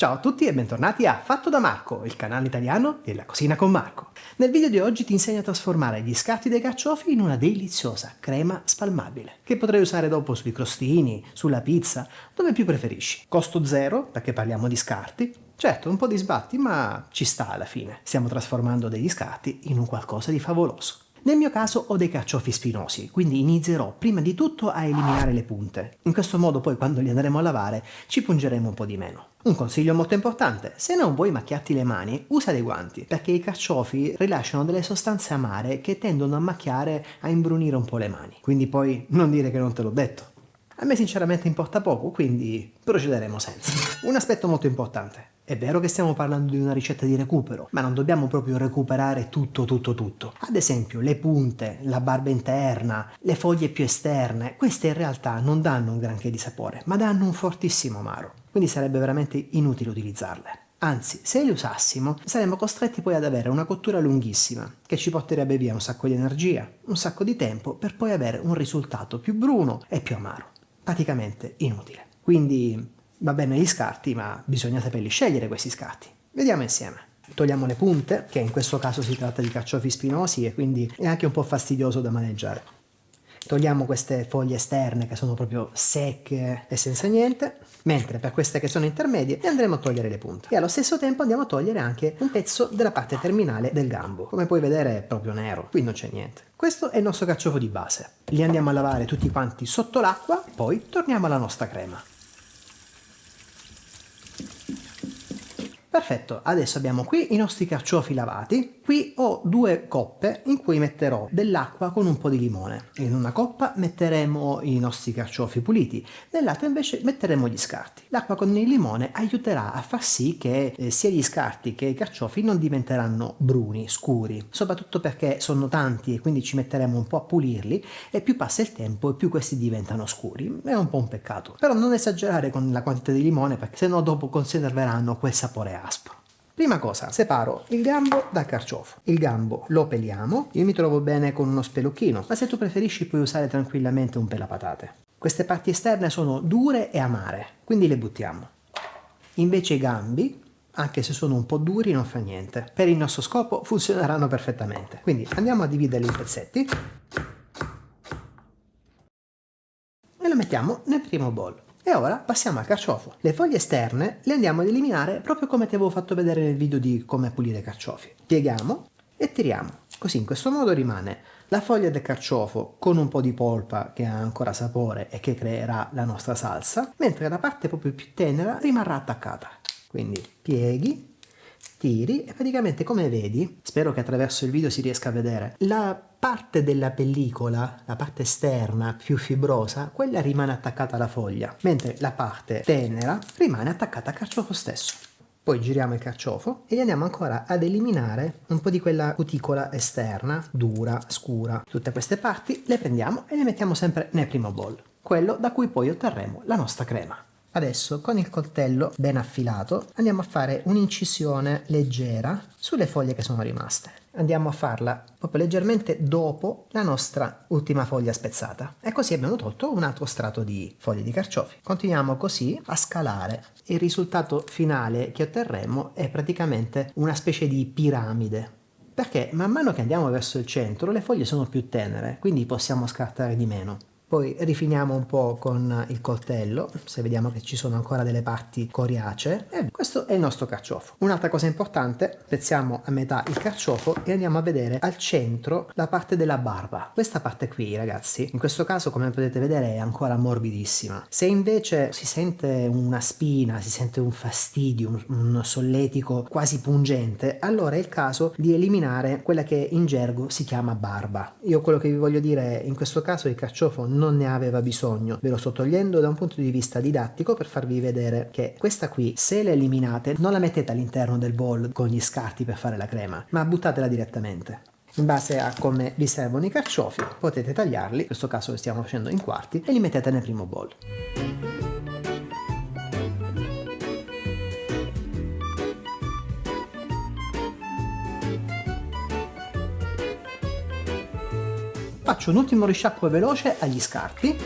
Ciao a tutti e bentornati a Fatto da Marco, il canale italiano della cucina con Marco. Nel video di oggi ti insegno a trasformare gli scarti dei carciofi in una deliziosa crema spalmabile, che potrai usare dopo sui crostini, sulla pizza, dove più preferisci. Costo zero, perché parliamo di scarti. Certo, un po' di sbatti, ma ci sta alla fine. Stiamo trasformando degli scarti in un qualcosa di favoloso. Nel mio caso ho dei carciofi spinosi, quindi inizierò prima di tutto a eliminare le punte. In questo modo poi quando li andremo a lavare ci pungeremo un po' di meno. Un consiglio molto importante: se non vuoi macchiarti le mani, usa dei guanti, perché i carciofi rilasciano delle sostanze amare che tendono a macchiare, a imbrunire un po' le mani. Quindi poi non dire che non te l'ho detto. A me sinceramente importa poco, quindi procederemo senza. Un aspetto molto importante. È vero che stiamo parlando di una ricetta di recupero, ma non dobbiamo proprio recuperare tutto. Ad esempio, le punte, la barba interna, le foglie più esterne, queste in realtà non danno un granché di sapore, ma danno un fortissimo amaro. Quindi sarebbe veramente inutile utilizzarle. Anzi, se le usassimo, saremmo costretti poi ad avere una cottura lunghissima, che ci porterebbe via un sacco di energia, un sacco di tempo, per poi avere un risultato più bruno e più amaro. Praticamente inutile. Quindi va bene gli scarti, ma bisogna saperli scegliere questi scarti. Vediamo insieme. Togliamo le punte, che in questo caso si tratta di carciofi spinosi e quindi è anche un po' fastidioso da maneggiare. Togliamo queste foglie esterne che sono proprio secche e senza niente, mentre per queste che sono intermedie ne andremo a togliere le punte. E allo stesso tempo andiamo a togliere anche un pezzo della parte terminale del gambo. Come puoi vedere è proprio nero, qui non c'è niente. Questo è il nostro carciofo di base. Li andiamo a lavare tutti quanti sotto l'acqua, poi torniamo alla nostra crema. Perfetto, adesso abbiamo qui i nostri carciofi lavati. Qui ho due coppe in cui metterò dell'acqua con un po' di limone. In una coppa metteremo i nostri carciofi puliti, nell'altra invece metteremo gli scarti. L'acqua con il limone aiuterà a far sì che sia gli scarti che i carciofi non diventeranno bruni, scuri, soprattutto perché sono tanti e quindi ci metteremo un po' a pulirli e più passa il tempo e più questi diventano scuri. È un po' un peccato. Però non esagerare con la quantità di limone, perché sennò dopo conserveranno quel sapore aspro. Prima cosa, separo il gambo dal carciofo. Il gambo lo peliamo, io mi trovo bene con uno spelucchino, ma se tu preferisci puoi usare tranquillamente un pelapatate. Queste parti esterne sono dure e amare, quindi le buttiamo. Invece i gambi, anche se sono un po' duri, non fa niente. Per il nostro scopo funzioneranno perfettamente. Quindi andiamo a dividerli in pezzetti e lo mettiamo nel primo bowl. E ora passiamo al carciofo. Le foglie esterne le andiamo ad eliminare proprio come ti avevo fatto vedere nel video di come pulire i carciofi. Pieghiamo e tiriamo. Così in questo modo rimane la foglia del carciofo con un po' di polpa che ha ancora sapore e che creerà la nostra salsa, mentre la parte proprio più tenera rimarrà attaccata. Quindi pieghi, tiri e praticamente, come vedi, spero che attraverso il video si riesca a vedere, la parte della pellicola, la parte esterna più fibrosa, quella rimane attaccata alla foglia, mentre la parte tenera rimane attaccata al carciofo stesso. Poi giriamo il carciofo e andiamo ancora ad eliminare un po' di quella cuticola esterna, dura, scura. Tutte queste parti le prendiamo e le mettiamo sempre nel primo bowl, quello da cui poi otterremo la nostra crema. Adesso con il coltello ben affilato andiamo a fare un'incisione leggera sulle foglie che sono rimaste. Andiamo a farla proprio leggermente dopo la nostra ultima foglia spezzata e così abbiamo tolto un altro strato di foglie di carciofi. Continuiamo così a scalare. Il risultato finale che otterremo è praticamente una specie di piramide, perché man mano che andiamo verso il centro le foglie sono più tenere, quindi possiamo scartare di meno. Poi rifiniamo un po' con il coltello, se vediamo che ci sono ancora delle parti coriacee, e questo è il nostro carciofo. Un'altra cosa importante, spezziamo a metà il carciofo e andiamo a vedere al centro la parte della barba. Questa parte qui, ragazzi, in questo caso come potete vedere è ancora morbidissima. Se invece si sente una spina, si sente un fastidio, un solletico quasi pungente, allora è il caso di eliminare quella che in gergo si chiama barba. Io quello che vi voglio dire è, in questo caso il carciofo non ne aveva bisogno, ve lo sto togliendo da un punto di vista didattico per farvi vedere che questa qui, se la eliminate, non la mettete all'interno del bowl con gli scarti per fare la crema, ma buttatela direttamente. In base a come vi servono i carciofi potete tagliarli, in questo caso li stiamo facendo in quarti, e li mettete nel primo bowl. Faccio un ultimo risciacquo veloce agli scarti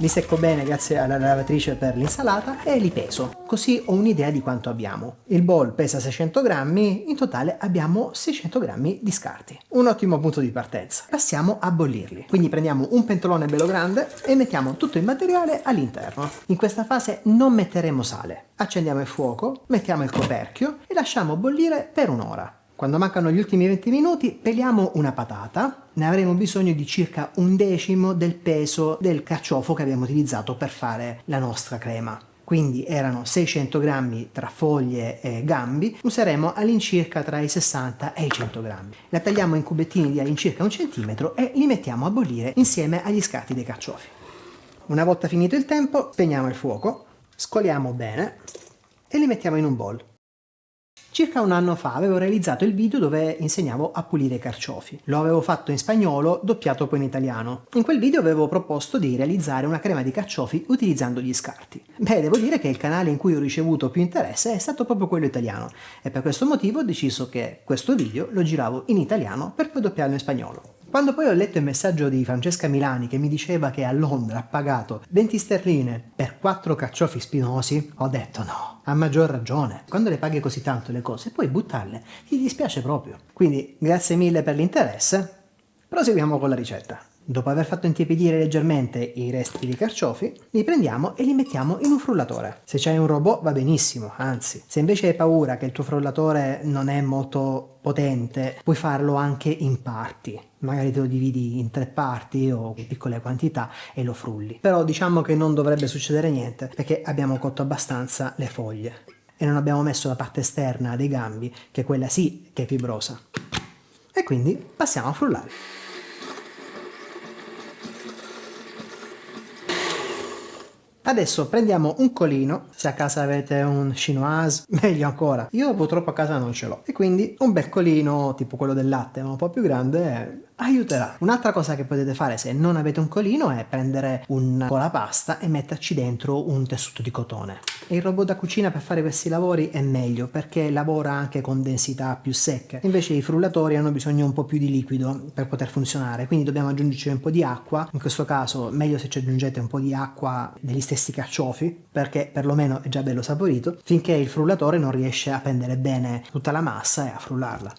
li secco bene grazie alla lavatrice per l'insalata e li peso, così ho un'idea di quanto abbiamo. Il bowl pesa 600 grammi, in totale abbiamo 600 grammi di scarti. Un ottimo punto di partenza. Passiamo a bollirli. Quindi prendiamo un pentolone bello grande e mettiamo tutto il materiale all'interno. In questa fase non metteremo sale. Accendiamo il fuoco, mettiamo il coperchio e lasciamo bollire per un'ora. Quando mancano gli ultimi 20 minuti peliamo una patata, ne avremo bisogno di circa 1/10 del peso del carciofo che abbiamo utilizzato per fare la nostra crema. Quindi erano 600 grammi tra foglie e gambi, useremo all'incirca tra i 60 e i 100 grammi. La tagliamo in cubettini di all'incirca 1 centimetro e li mettiamo a bollire insieme agli scarti dei carciofi. Una volta finito il tempo, spegniamo il fuoco, scoliamo bene e li mettiamo in un bowl. Circa un anno fa avevo realizzato il video dove insegnavo a pulire i carciofi. Lo avevo fatto in spagnolo, doppiato poi in italiano. In quel video avevo proposto di realizzare una crema di carciofi utilizzando gli scarti. Beh, devo dire che il canale in cui ho ricevuto più interesse è stato proprio quello italiano e per questo motivo ho deciso che questo video lo giravo in italiano per poi doppiarlo in spagnolo. Quando poi ho letto il messaggio di Francesca Milani che mi diceva che a Londra ha pagato 20 sterline per 4 carciofi spinosi, ho detto no, ha maggior ragione. Quando le paghi così tanto le cose, puoi buttarle, ti dispiace proprio. Quindi grazie mille per l'interesse, proseguiamo con la ricetta. Dopo aver fatto intiepidire leggermente i resti di carciofi, li prendiamo e li mettiamo in un frullatore. Se c'hai un robot va benissimo, anzi, se invece hai paura che il tuo frullatore non è molto potente, puoi farlo anche in parti. Magari te lo dividi in 3 parti o in piccole quantità e lo frulli. Però diciamo che non dovrebbe succedere niente perché abbiamo cotto abbastanza le foglie e non abbiamo messo la parte esterna dei gambi, che quella sì che è fibrosa. E quindi passiamo a frullare. Adesso prendiamo un colino, se a casa avete un chinoise, meglio ancora. Io purtroppo a casa non ce l'ho e quindi un bel colino tipo quello del latte ma un po' più grande aiuterà. Un'altra cosa che potete fare se non avete un colino è prendere un colapasta e metterci dentro un tessuto di cotone. E il robot da cucina per fare questi lavori è meglio perché lavora anche con densità più secche. Invece i frullatori hanno bisogno un po' più di liquido per poter funzionare, quindi dobbiamo aggiungerci un po' di acqua. In questo caso meglio se ci aggiungete un po' di acqua degli stessi carciofi perché perlomeno è già bello saporito, finché il frullatore non riesce a prendere bene tutta la massa e a frullarla.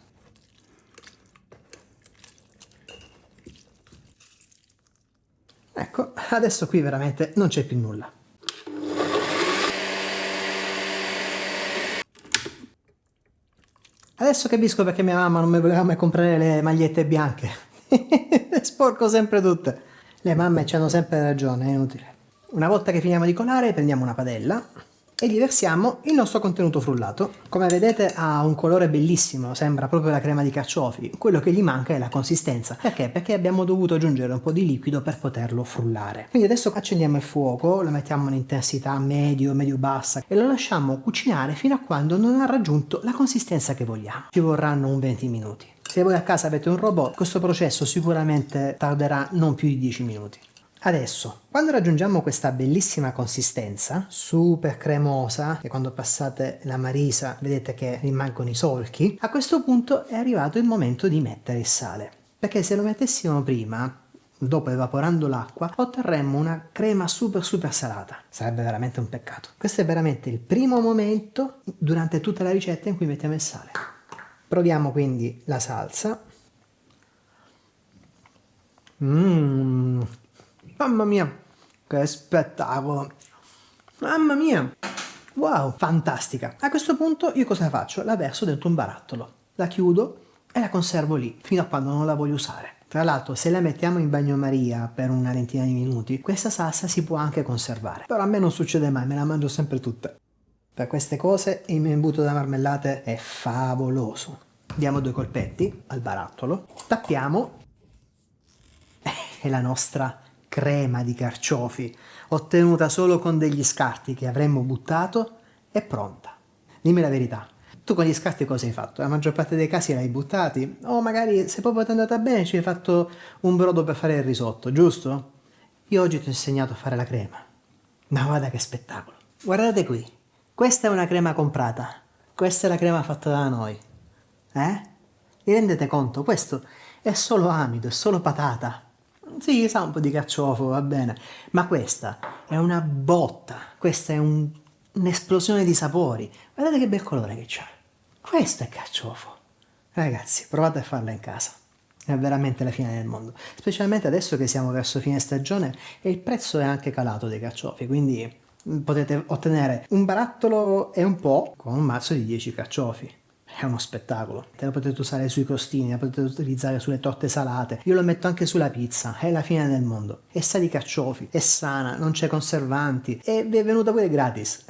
Ecco, adesso qui veramente non c'è più nulla. Adesso capisco perché mia mamma non mi voleva mai comprare le magliette bianche. Le sporco sempre tutte. Le mamme ci hanno sempre ragione, è inutile. Una volta che finiamo di colare prendiamo una padella e gli versiamo il nostro contenuto frullato. Come vedete ha un colore bellissimo, sembra proprio la crema di carciofi. Quello che gli manca è la consistenza. Perché? Perché abbiamo dovuto aggiungere un po' di liquido per poterlo frullare. Quindi adesso accendiamo il fuoco, lo mettiamo in intensità medio-bassa e lo lasciamo cucinare fino a quando non ha raggiunto la consistenza che vogliamo. Ci vorranno un 20 minuti. Se voi a casa avete un robot, questo processo sicuramente tarderà non più di 10 minuti. Adesso, quando raggiungiamo questa bellissima consistenza, super cremosa, che quando passate la marisa vedete che rimangono i solchi, a questo punto è arrivato il momento di mettere il sale. Perché se lo mettessimo prima, dopo evaporando l'acqua, otterremmo una crema super salata. Sarebbe veramente un peccato. Questo è veramente il primo momento durante tutta la ricetta in cui mettiamo il sale. Proviamo quindi la salsa. Mamma mia, che spettacolo! Mamma mia! Wow, fantastica! A questo punto io cosa faccio? La verso dentro un barattolo, la chiudo e la conservo lì, fino a quando non la voglio usare. Tra l'altro, se la mettiamo in bagnomaria per una ventina di minuti, questa salsa si può anche conservare. Però a me non succede mai, me la mangio sempre tutta. Per queste cose il mio imbuto da marmellate è favoloso. Diamo 2 colpetti al barattolo, tappiamo e la nostra crema di carciofi, ottenuta solo con degli scarti che avremmo buttato, è pronta. Dimmi la verità, tu con gli scarti cosa hai fatto? La maggior parte dei casi l'hai buttati, o magari se proprio ti è andata bene ci hai fatto un brodo per fare il risotto, giusto? Io oggi ti ho insegnato a fare la crema. Ma guarda che spettacolo! Guardate qui, questa è una crema comprata, questa è la crema fatta da noi. Vi rendete conto? Questo è solo amido, è solo patata. Sì, sa un po' di carciofo, va bene, ma questa è una botta, questa è un'esplosione di sapori. Guardate che bel colore che c'ha. Questo è carciofo. Ragazzi, provate a farla in casa. È veramente la fine del mondo. Specialmente adesso che siamo verso fine stagione e il prezzo è anche calato dei carciofi, quindi potete ottenere un barattolo e un po' con un mazzo di 10 carciofi. È uno spettacolo. Te lo potete usare sui crostini, lo potete utilizzare sulle torte salate. Io lo metto anche sulla pizza. È la fine del mondo. E sa di carciofi, è sana, non c'è conservanti e vi è venuta pure gratis.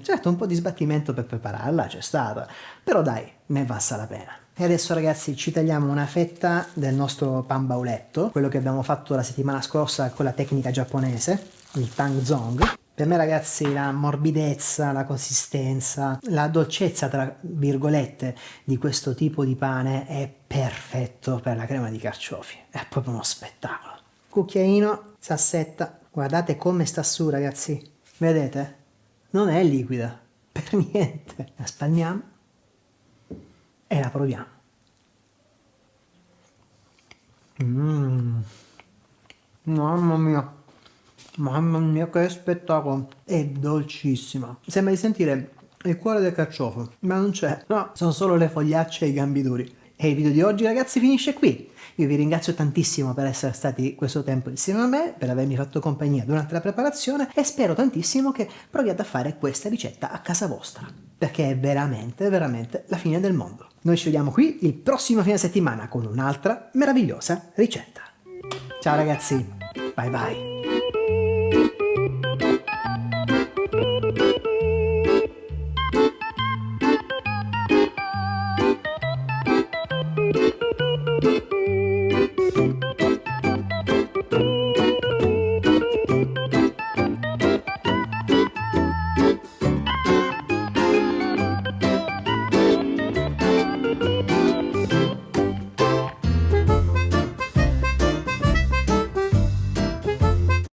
Certo, un po' di sbattimento per prepararla c'è stata, però dai, ne valsa la pena. E adesso ragazzi ci tagliamo una fetta del nostro pan bauletto, quello che abbiamo fatto la settimana scorsa con la tecnica giapponese, il tang zong. Per me ragazzi la morbidezza, la consistenza, la dolcezza tra virgolette di questo tipo di pane è perfetto per la crema di carciofi, è proprio uno spettacolo. Cucchiaino, sassetta, guardate come sta su ragazzi, vedete? Non è liquida, per niente. La spalmiamo e la proviamo. Mamma mia. Mamma mia che spettacolo, è dolcissima. Sembra di sentire il cuore del carciofo, ma non c'è. No, sono solo le fogliacce e i gambi duri. E il video di oggi ragazzi finisce qui. Io vi ringrazio tantissimo per essere stati questo tempo insieme a me, per avermi fatto compagnia durante la preparazione e spero tantissimo che proviate a fare questa ricetta a casa vostra, perché è veramente, veramente la fine del mondo. Noi ci vediamo qui il prossimo fine settimana con un'altra meravigliosa ricetta. Ciao ragazzi, bye bye.